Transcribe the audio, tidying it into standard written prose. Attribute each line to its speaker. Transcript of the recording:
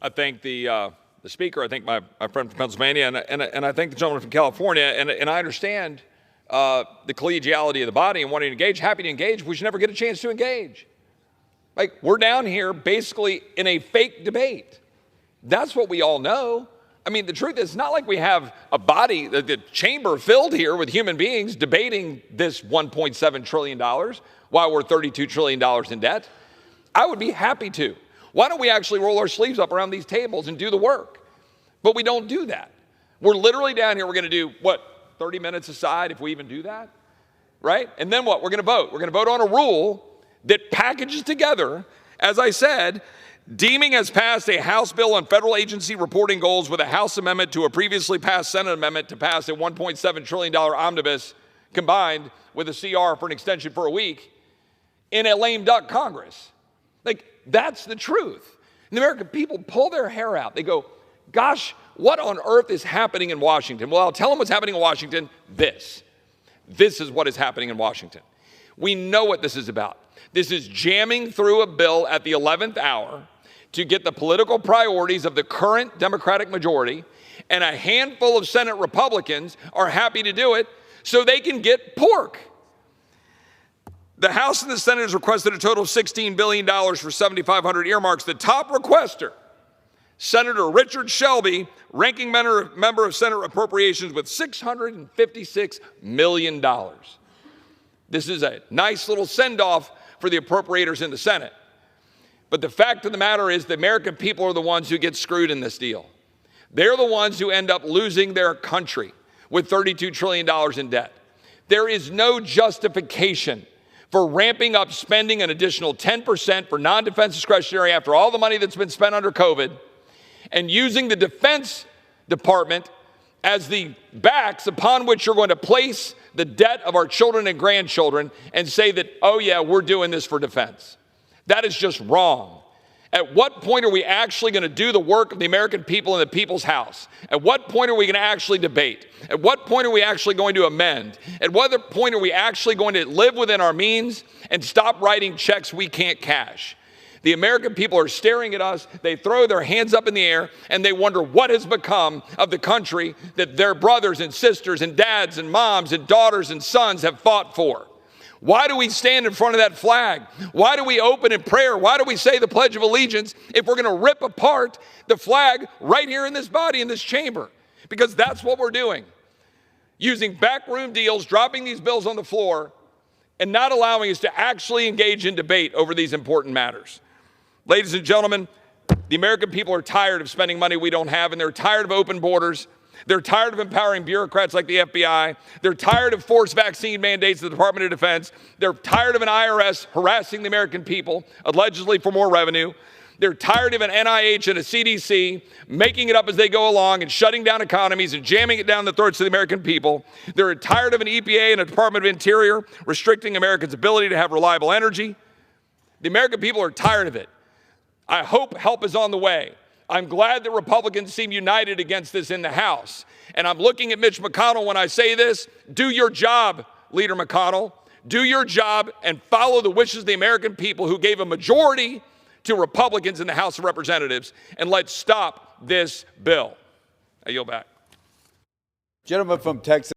Speaker 1: I thank the speaker. I thank my friend from Pennsylvania, and I thank the gentleman from California. And I understand the collegiality of the body and wanting to engage. Happy to engage. We should never get a chance to engage. Like, we're down here basically in a fake debate. That's what we all know. I mean, the truth is, it's not like we have a body, the chamber filled here with human beings debating this $1.7 trillion while we're $32 trillion in debt. I would be happy to. Why don't we actually roll our sleeves up around these tables and do the work? But we don't do that. We're literally down here. We're going to do, 30 minutes aside, if we even do that, right? And then what? We're going to vote. We're going to vote on a rule that packages together, as I said, deeming as passed a House bill on federal agency reporting goals with a House amendment to a previously passed Senate amendment to pass a $1.7 trillion omnibus combined with a CR for an extension for a week in a lame duck Congress. Like, that's the truth. And the American people pull their hair out. They go, gosh, what on earth is happening in Washington? Well, I'll tell them what's happening in Washington. This is what is happening in Washington. We know what this is about. This is jamming through a bill at the 11th hour to get the political priorities of the current Democratic majority, and a handful of Senate Republicans are happy to do it so they can get pork. The House and the Senate has requested a total of $16 billion for 7,500 earmarks. The top requester, Senator Richard Shelby, ranking member of Senate Appropriations, with $656 million. This is a nice little send-off for the appropriators in the Senate. But the fact of the matter is the American people are the ones who get screwed in this deal. They're the ones who end up losing their country with $32 trillion in debt. There is no justification for ramping up spending an additional 10% for non-defense discretionary after all the money that's been spent under COVID, and using the Defense Department as the backs upon which you're going to place the debt of our children and grandchildren and say that, oh yeah, we're doing this for defense. That is just wrong. At what point are we actually going to do the work of the American people in the people's house? At what point are we going to actually debate? At what point are we actually going to amend? At what point are we actually going to live within our means and stop writing checks we can't cash? The American people are staring at us, they throw their hands up in the air, and they wonder what has become of the country that their brothers and sisters and dads and moms and daughters and sons have fought for. Why do we stand in front of that flag? Why do we open in prayer? Why do we say the Pledge of Allegiance if we're going to rip apart the flag right here in this body, in this chamber? Because that's what we're doing. Using backroom deals, dropping these bills on the floor, and not allowing us to actually engage in debate over these important matters. Ladies and gentlemen, the American people are tired of spending money we don't have, and they're tired of open borders. They're tired of empowering bureaucrats like the FBI. They're tired of forced vaccine mandates at the Department of Defense. They're tired of an IRS harassing the American people, allegedly for more revenue. They're tired of an NIH and a CDC making it up as they go along and shutting down economies and jamming it down the throats of the American people. They're tired of an EPA and a Department of Interior restricting Americans' ability to have reliable energy. The American people are tired of it. I hope help is on the way. I'm glad that Republicans seem united against this in the House. And I'm looking at Mitch McConnell when I say this. Do your job, Leader McConnell. Do your job and follow the wishes of the American people who gave a majority to Republicans in the House of Representatives. And let's stop this bill. I yield back.
Speaker 2: Gentleman from Texas.